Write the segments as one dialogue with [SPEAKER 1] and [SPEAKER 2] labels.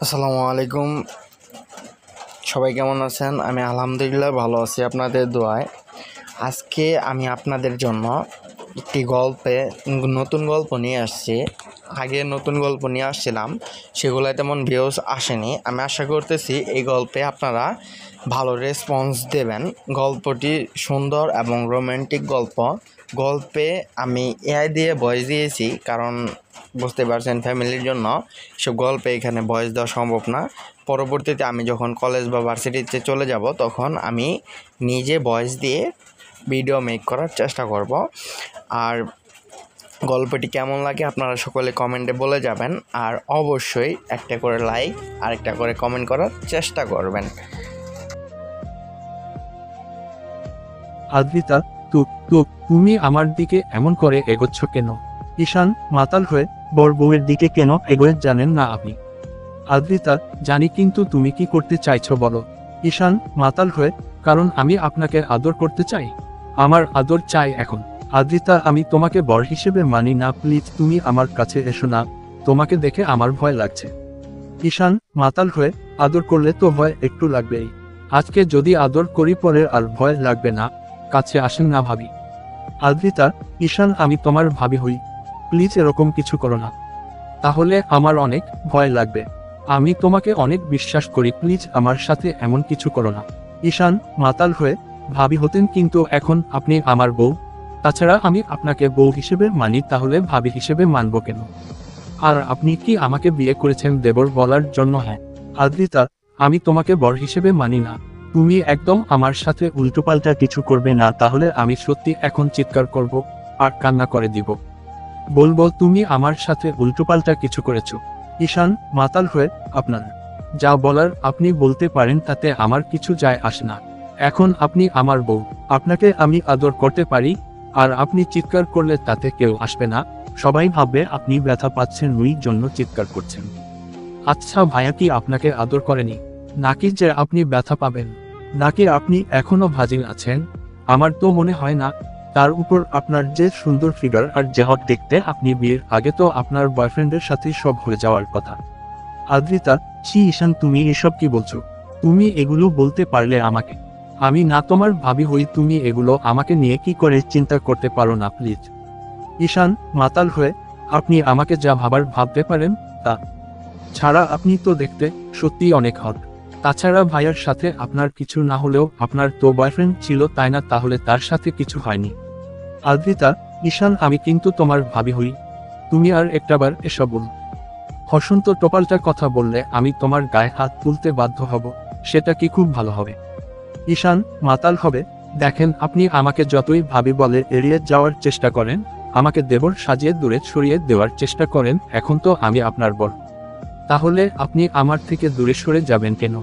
[SPEAKER 1] আসসালামু আলাইকুম। সবাই কেমন আছেন? আমি আলহামদুলিল্লাহ ভালো আছি আপনাদের দোয়ায়। আজকে আমি আপনাদের জন্য একটি নতুন গল্প নিয়ে আসছি। আগে নতুন গল্প নিয়ে আসছিলাম, সেগুলো তেমন ভিউজ আসেনি। আমি আশা করতেছি এই গল্পে আপনারা ভালো রেসপন্স দেবেন। গল্পটি সুন্দর এবং রোমান্টিক গল্পে আমি এআই দিয়ে ভয়েস দিয়েছি, কারণ বুঝতে পারছেন ফ্যামিলির জন্য সব গল্পে এখানে ভয়েস দেওয়া সম্ভব না। পরবর্তীতে আমি যখন কলেজ বা ভার্সিটিতে চলে যাব তখন আমি নিজে ভয়েস দিয়ে ভিডিও মেক করার চেষ্টা করব। আর গল্পটি কেমন লাগে আপনারা সকলে কমেন্টে বলে যাবেন, আর অবশ্যই একটা করে লাইক আর একটা করে কমেন্ট করার চেষ্টা করবেন।
[SPEAKER 2] আদ্রিতা, তু তু তুমি আমার দিকে এমন করে এগোচ্ছ কেন? ঈশান মাতাল হয়ে বউয়ের দিকে কেন এগোয় জানেন না আপনি? আদ্রিতা, জানি, কিন্তু তুমি কি করতে চাইছো বলো? ঈশান মাতাল হয়ে, কারণ আমি আপনাকে আদর করতে চাই। আমার আদর চাই এখন। আদ্রিতা, আমি তোমাকে বর হিসেবে মানি না, প্লিজ তুমি আমার কাছে এসো না, তোমাকে দেখে আমার ভয় লাগছে। ঈশান মাতাল হয়ে, আদর করলে তো ভয় একটু লাগবেই। আজকে যদি আদর করি পরে আর ভয় লাগবে না, কাছে আসেন না ভাবি। আদ্রিতা, ঈশান আমি তোমার ভাবি হই, প্লিজ এরকম কিছু করো না, তাহলে আমার অনেক ভয় লাগবে। আমি তোমাকে অনেক বিশ্বাস করি, প্লিজ আমার সাথে এমন কিছু করো না। ঈশান মাতাল হয়ে, ভাবি হতেন কিন্তু এখন আপনি আমার বউ, তাছাড়া আমি আপনাকে বউ হিসেবে মানি, তাহলে ভাবি হিসেবে মানব কেন? আর আপনি কি আমাকে বিয়ে করেছেন দেবর বলার জন্য? হ্যাঁ। আদ্রিতা, আমি তোমাকে বর হিসেবে মানি না। তুমি একদম আমার সাথে উল্টোপাল্টা কিছু করবে না, তাহলে আমি সত্যি এখন চিৎকার করব আর কান্না করে দিব। বলবো তুমি আমার সাথে উল্টোপাল্টা কিছু করেছো। ঈশান মাতাল হয়ে, আপনার যা বলার আপনি বলতে পারেন, তাতে আমার কিছু যায় আসে না। এখন আপনি আমার বউ, আপনাকে আমি আদর করতে পারি, আর আপনি চিৎকার করলে তাতে কেউ আসবে না, সবাই ভাববে আপনি ব্যথা পাচ্ছেন ওই জন্য চিৎকার করছেন। আচ্ছা ভাইয়া কি আপনাকে আদর করেনি? নাকি যে আপনি ব্যথা পাবেন? নাকি আপনি এখনো ভাজিন আছেন? আমার তো মনে হয় না। তার উপর আপনার যে সুন্দর ফিগার আর যে হট দেখতে, আপনি বিয়ের আগে তো আপনার বয়ফ্রেন্ডের সাথে সব হয়ে যাওয়ার কথা। আদ্রিতা, ছি ঈশান, তুমি এসব কি বলছো? তুমি এগুলো বলতে পারলে আমাকে? আমি না তোমার ভাবি হই, তুমি এগুলো আমাকে নিয়ে কি করে চিন্তা করতে পারো না প্লিজ? ঈশান মাতাল হয়ে, আপনি আমাকে যা ভাবার ভাবতে পারেন তা ছাড়া আপনি তো দেখতে সত্যি অনেক হট। তাছাড়া ভাইয়ার সাথে আপনার কিছু না হলেও আপনার তো বয়ফ্রেন্ড ছিল, তাই না? তাহলে তার সাথে কিছু হয়নি? আদ্রিতা, ঈশান আমি কিন্তু তোমার ভাবি হই, তুমি আর একটাবার এসব বল হসন্ত টোপালটা কথা বললে আমি তোমার গায়ে হাত তুলতে বাধ্য হব, সেটা কি খুব ভালো হবে? ঈশান মাতাল হবে, দেখেন আপনি আমাকে যতই ভাবি বলে এড়িয়ে যাওয়ার চেষ্টা করেন, আমাকে দেবর সাজিয়ে দূরে সরিয়ে দেওয়ার চেষ্টা করেন, এখন তো আমি আপনার বর, তাহলে আপনি আমার থেকে দূরে সরে যাবেন কেন?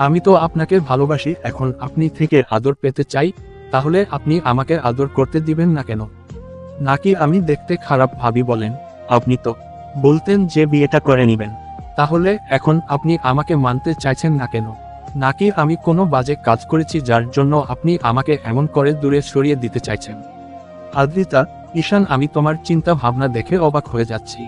[SPEAKER 2] আমি তো আপনাকে ভালোবাসি, এখন আপনি থেকে আদর পেতে চাই, তাহলে আপনি আমাকে আদর করতে দিবেন না কেন? নাকি আমি দেখতে খারাপ ভাবি বলেন? আপনি তো বলতেন যে বিয়েটা করে নেবেন, তাহলে এখন আপনি আমাকে মানতে চাইছেন না কেন? নাকি আমি কোনো বাজে কাজ করেছি যার জন্য আপনি আমাকে এমন করে দূরে সরিয়ে দিতে চাইছেন? আদ্রিতা, ঈশান আমি তোমার চিন্তা ভাবনা দেখে অবাক হয়ে যাচ্ছি।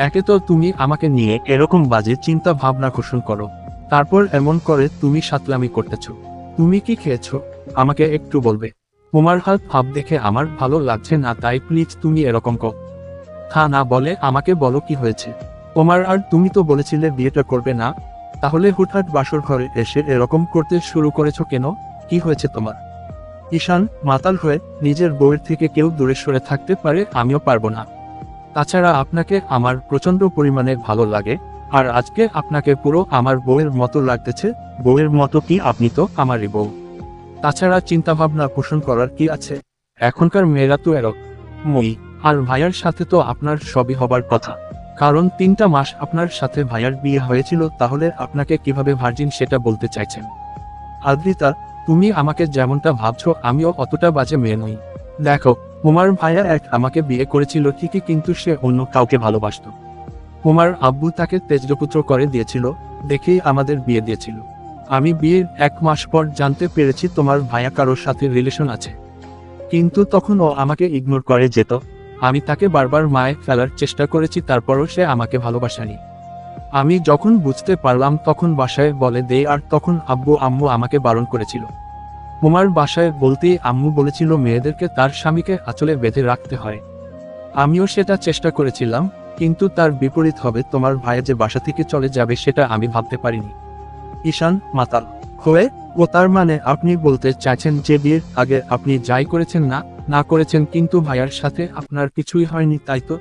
[SPEAKER 2] একে তো তুমি আমাকে নিয়ে এরকম বাজে চিন্তা ভাবনা পোষণ করো, তারপর এমন করে তুমি সাতলামি করতেছো। তুমি কি খেয়েছো আমাকে একটু বলবে? তোমার হাত ভাব দেখে আমার ভালো লাগছে না, তাই প্লিজ তুমি এরকম কথা না বলে আমাকে বলো কি হয়েছে তোমার। আর তুমি তো বলেছিলে বিয়েটা করবে না, তাহলে হুটহাট বাসর ঘরে এসে এরকম করতে শুরু করেছো কেন? কি হয়েছে তোমার? ঈশান মাতাল হয়ে, নিজের বউয়ের থেকে কেউ দূরে সরে থাকতে পারে, আমিও পারবো না। তাছাড়া আপনাকে আমার প্রচন্ড পরিমাণে ভালো লাগে, আর আজকে আপনাকে পুরো আমার বউয়ের মতো লাগতেছে। বউয়ের মতো কি? আপনি তো আমারই বউ। তাছাড়া চিন্তাভাবনা পোষণ করার কি আছে? এখনকার মেয়েরা তো মই। আর ভাইয়ার সাথে তো আপনার সবই হবার কথা, কারণ 3টা মাস আপনার সাথে ভাইয়ার বিয়ে হয়েছিল, তাহলে আপনাকে কিভাবে ভার্জিন সেটা বলতে চাইছেন? আদ্রিতা, তুমি আমাকে যেমনটা ভাবছো আমিও অতটা বাজে মেয়ে নই। দেখো, তোমার ভাইয়া আমাকে বিয়ে করেছিল ঠিকই, কিন্তু সে অন্য কাউকে ভালোবাসতো। তোমার আব্বু তাকে তেজপুত্র করে দিয়েছিল, দেখেই আমাদের বিয়ে দিয়েছিল। আমি বিয়ের 1 মাস পর জানতে পেরেছি তোমার ভাইয়া কারোর সাথে রিলেশন আছে, কিন্তু তখন ও আমাকে ইগনোর করে যেত। আমি তাকে বারবার মায়ে ফেলার চেষ্টা করেছি, তারপরও সে আমাকে ভালোবাসেনি। আমি যখন বুঝতে পারলাম তখন বাসায় বলে দেই, আর তখন আব্বু আম্মু আমাকে বারণ করেছিল। তোমার বাসায় বলতেই আম্মু বলেছিল মেয়েদেরকে তার স্বামীকে আঁচলে বেঁধে রাখতে হয়। আমিও সেটা চেষ্টা করেছিলাম, কিন্তু তার বিপরীত হবে। তোমার ভাই যে বাসা থেকে চলে যাবে সেটা আমি ভাবতে পারিনি। ঈশান মাতাল হয়ে, ও তার মানে আপনি বলতে চাইছেন যে বিয়ের আগে আপনি যাই করেছেন না না করেছেন কিন্তু ভাইয়ার সাথে আপনার কিছুই হয়নি, তাই তো?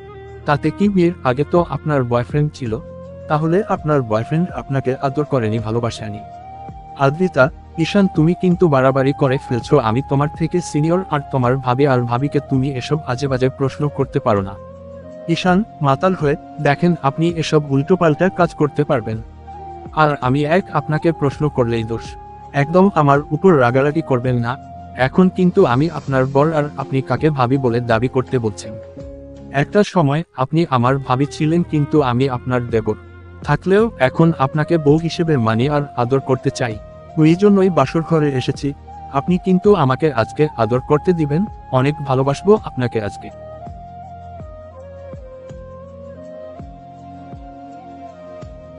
[SPEAKER 2] তাতে কি? বিয়ের আগে তো আপনার বয়ফ্রেন্ড ছিল, তাহলে আপনার বয়ফ্রেন্ড আপনাকে আদর করেনি, ভালোবাসেনি? আদ্রিতা, ঈশান তুমি কিন্তু বাড়াবাড়ি করে ফেলছো। আমি তোমার থেকে সিনিয়র, আর তোমার ভাবি আর ভাবিকে তুমি এসব আজে বাজে প্রশ্ন করতে পারো না। ঈশান মাতাল হয়ে, দেখেন আপনি এসব উল্টোপাল্টা কাজ করতে পারবেন, আর আমি আপনাকে প্রশ্ন করলেই দোষ। একদম আমার উপর রাগারাগি করবেন না। এখন কিন্তু আমি আপনার বর, আর আপনি কাকে ভাবি বলে দাবি করতে বলছেন? একটা সময় আপনি আমার ভাবি ছিলেন, কিন্তু আমি আপনার দেবর থাকলেও এখন আপনাকে বউ হিসেবে মানি আর আদর করতে চাই। ওই জন্যই বাসর ঘরে এসেছি। আপনি কিন্তু আমাকে আজকে আদর করতে দিবেন। অনেক ভালোবাসবো আপনাকে আজকে।